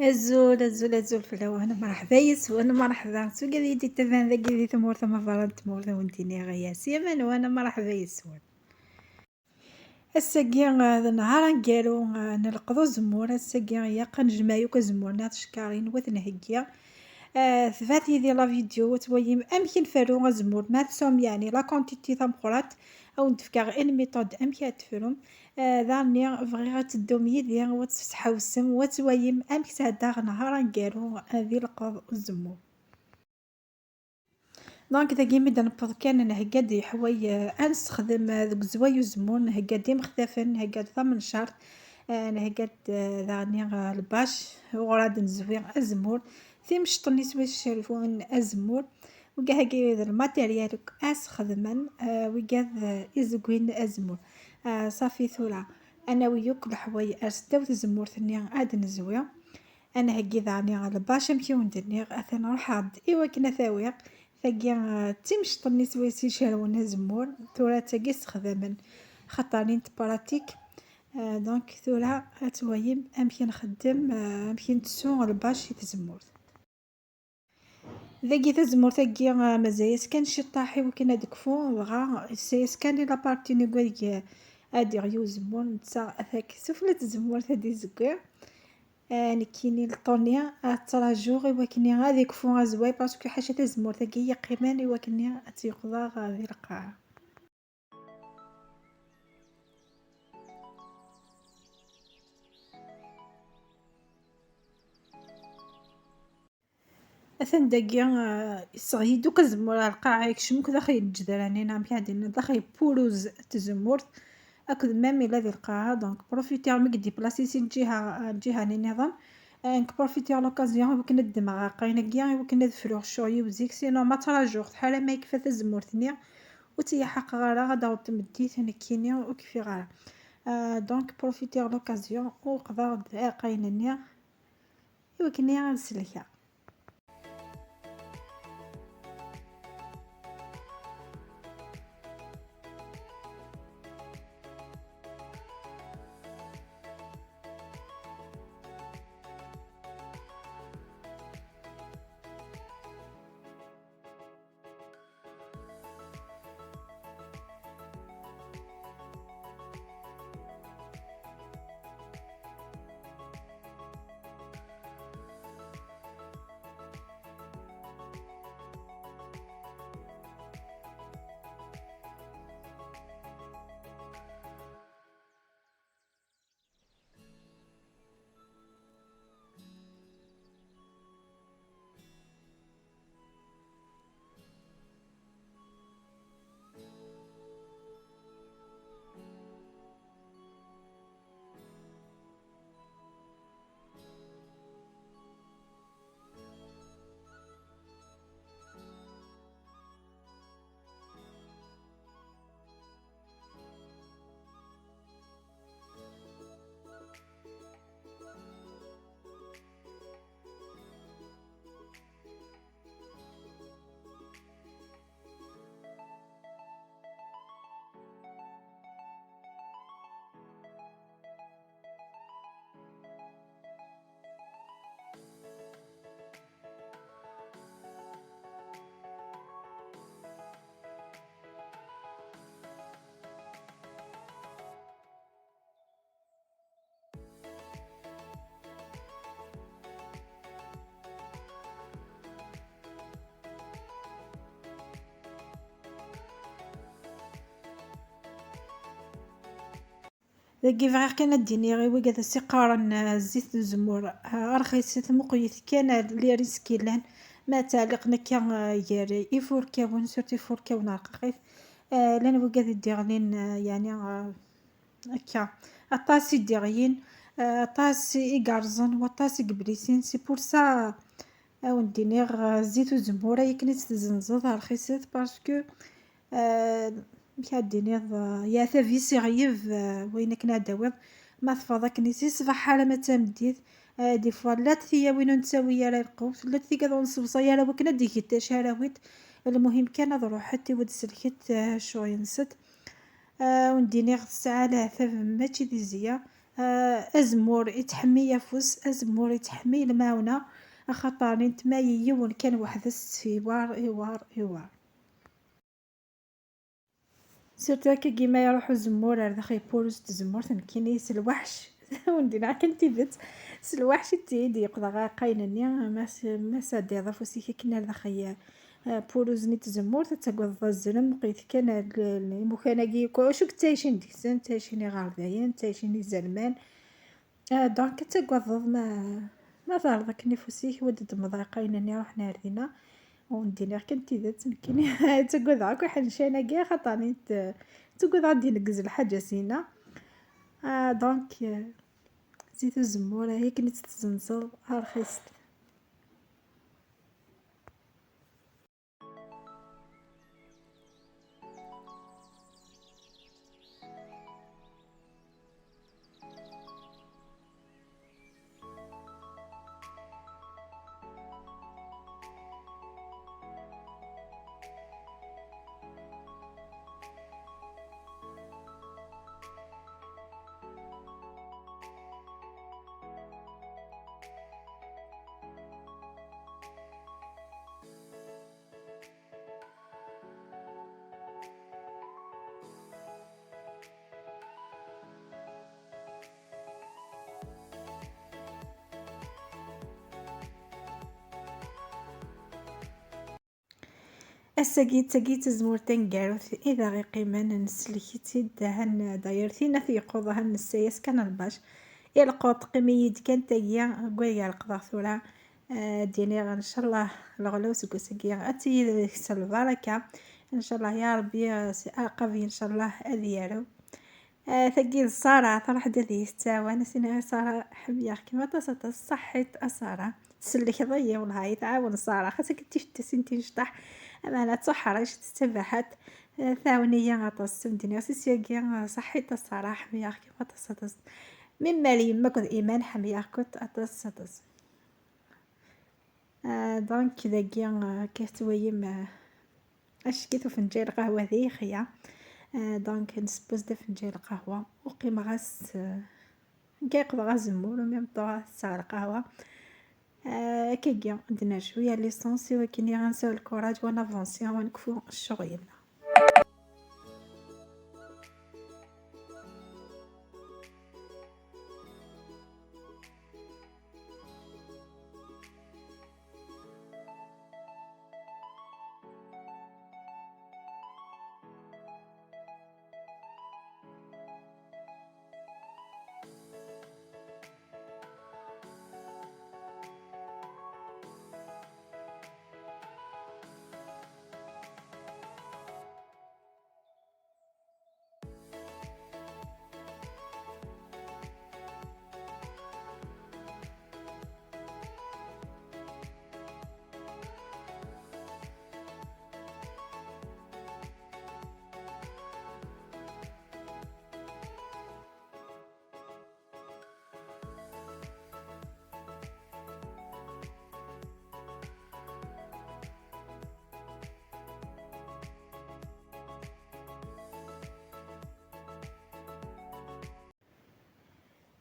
الزول فلو أنا مرحبايس وأنا مرحبا سو قاعدة تبان ذا قاعدة تمور ما فرنت تمور وانتيني غيا سيمن وأنا مرحبايس الساقي هذا نهار نقالو نلقضو زمور الساقي يا قنجمايو كزمورنا تشكارين وثنهقيا ثباتي ديال لا فيديو تويم أمكن فرو زمور ما تسوم يعني لا كونتيتي ثمقرات أو نتفكا غير ان ميثود أمكن تفرم ذاني بغيغا تدوم يدي وتفتحو السم وتويم أمك تهدا نهار نقالو ذي القض الزمور دونك داكي ميدا نبض كان نهقاد يحوي نستخدم ذوك زوايو زمور نهقاد مختفن نهقاد ثمن شهر نهقاد ذاني الباش وغراد نزوي الزمور مشطني سوي الشريفون الزمور وكاع هكا الماتيريال خدمن وكاع يزقوين الزمور صافي ثورة انا ويوك الحواي اسداو الزمور ثاني عاد نزوي انا هكي ذاني الباش نمشيو ندير اثنا نروح ايوا كنا ثاويق ثقيا تيمشطني سوي شارون زمور ثورة تاقي استخدامن خطرين براتيك دونك ثورة تويم امشي نخدم امشي نتسو الباش يتزمور ذاكي تزمور ثاقي مزاياس كان شي طاحي وكنا دكفو بغا سيس كان لي لابارتي نقولك ادي غيو زمور نتا هاك سفلت زمور هادي زكا نكيني الطونيا تراجوغ وكني غادي كفو زواي باسكو حاجه تزمور ثاقي قيمان وكني تيقضى غادي القاعه أثن داكيا يصغي دوك الزمور القاعة يكشمو كذا خي الجدراني نعم قاعدين داخل بولوز تزمور أكد ميم إلا ذي القاعة دونك بروفيتي مك ديبلاسي الجهة النظام انك بروفيتي على لوكازيون وكنا الدماغ قاينا كيا وكنا دفروغ شوي وزيك سينو ما تراجوغ حالا ما يكفى الزمور ثانية وتيحق غارة غدا وتمدي ثاني كيني وكفي غارة دونك بروفيتي على لوكازيون وقضا قاينا نيا وكني غنسلكها ذاكي فغير كان ديني غير وكذا سيقارن زيت الزمور رخيص مقيت كان لي ريسكي لان ما تعلق نكا ياري يفور كاون سورتي فور كاون رقيق لان وكذا ديغلين يعني هكا اطاسي ديغيين طاسي إيكارزون وطاسي قبليسين سي بور سا ودي نيغ زيت الزمورة يكني تزنزض رخيصات باسكو كادي نيض يا ثافيسي غيف وين كنا داوض ما تفضك نيسي صباح حالة ما تمديت دي فوا لا تثيا وين نتساوي يا القوس لا تثي كذا نصبصا يا وكنا ديكيت شهراويت المهم كان نروح حتى ود سلكت شوي نسد وندي نيغ الساعة لا ثاف ماشي دي زيا أزمور يتحمي يافوس، أزمور يتحمي الماونة، خاطر نتما يون كان وحدس في وار. سيرتو هكا كيما يروحو الزمور على داخل بولوس تزمور تنكيني سلوحش وندينا كنتي بت سلوحش تيدي يقضى غا قاينني ما سادي ضافوسي كنا داخل بولوس نيت زمور تتقضى الزلم قيت كان المكاناكي شوك تايشين ديك السن تايشيني غارداين تايشيني زلمان. دونك تقضى ما تعرض كنفوسي ودد مضايقينني رحنا ردينا وندير كنتي ذات نكني تقول عاك واحد شينا كاع خاطرني تقول غادي نقز الحاجه سينا. دونك زيتو الزموره هي كنت تزنزل رخيص. الساقيت زمورتين قاروث إذا غي قيمان نسلكتي دهن دايرتينا في قوضها السياس كان الباش يلقوط قميد كان تاقيا قويا القضاء ثورة. ديني ان شاء الله الغلو سكو سكيا اتي البركة ان شاء الله يا ربي اقضي ان شاء الله اذيارو. ثقيل الصارة فرح دذي يستاوى نسينا صارة حبياخ كما تصت الصحيت أصارة تسلك ضيا والهاي تعاون الصارة خاصك تشتسين تنشطح أما لا تصحر إيش تستبحت. ثاونية غطس مدينة سيسيقيا صحيت الصارة حبياخ كما تصت من مالي ما كنت إيمان حبياخ كنت أتص. دونك ذاكيا كيف تويم اش كيتو فنجان قهوة ذي خيا. دونك نسبوز دا فنجان القهوة وقيمة غاس كيقضى غا زمور وميم طوا ساغ القهوة. كيكيا عندنا شوية ليسونسي ولكن غنساو الكوراج ونافونسيا ونكفو شغلنا.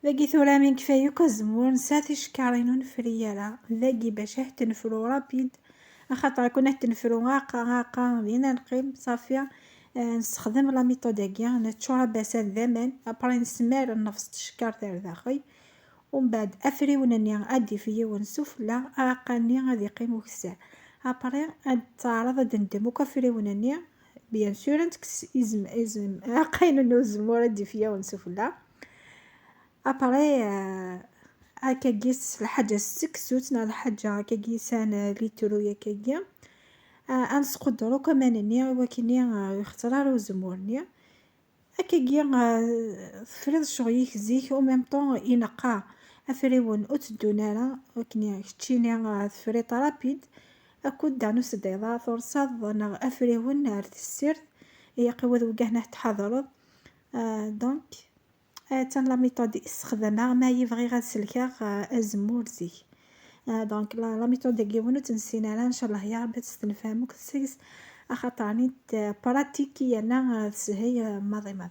ذاكي ثورا من كفاية كزمور نساتي شكارين فريالا ذاكي باش تنفرو رابيد خاطر كنا تنفرو غاقا بينا نقيم صافية. نستخدم لا ميثوداكيا نتشورا باسات ذمان ابري نسمار نفس الشكار تاع داخل ومن بعد افريونني ادي فيا ونسفلا اقاني غادي يقيم وكسا ابري تعرض دندم وكفريونني بيان سور نتكس ازم قاين نوزمور ادي فيا ونسفلا ابري هكا قيس الحاجة السكسوتنا الحاجة هكا قيسان ليترو يكاكيا انسقدرو كمانني وكني يختارو زمورني هكا قيا فريض شغيك زيك او ميم طون ينقا افريون اوتدونالا وكني تشيني فريط رابيد اكود دانو سديضا ثورصاد افريون نار السير يقوذ وقهنا تحضرو. دونك تان لا ميثود استخدمها ما يبغي غسلكا ازمور زيك. دونك لا ميثود كيونو تنسينا ان شاء الله يا ربي تستنفهمو كسيس اخاطرني براتيكي انا هي ماضي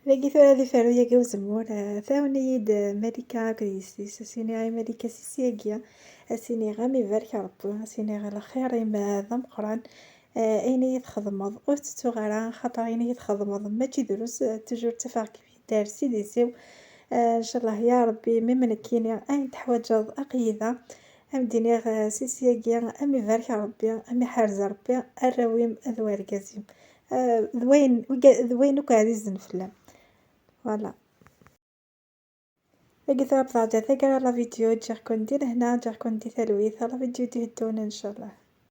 لقيت هذه فعليا جوز مور ثاوني يد ملكة كريستيس سيني غي ملكة سيسياكيا سيني غامي بارك ربي سيني غا الخير ما ذا مقران ايني يتخدمض وتتوغرا خاطر ايني يتخدمض ماشي دروس تجور تفاق كيف دار سيدي سيو ان شاء الله يا ربي ممن كيني اين تحوج اقيده ام دينيغ سيسياكيا امي بارك ربي امي حارز ربي الرويم ذوار كازيم ذوين وكعزيز فلان فوالا قلت راه بطاجة ثقة لا فيديو تجيكم دير هنا تجيكم دي تلويث لا فيديو تهدون ان شاء الله.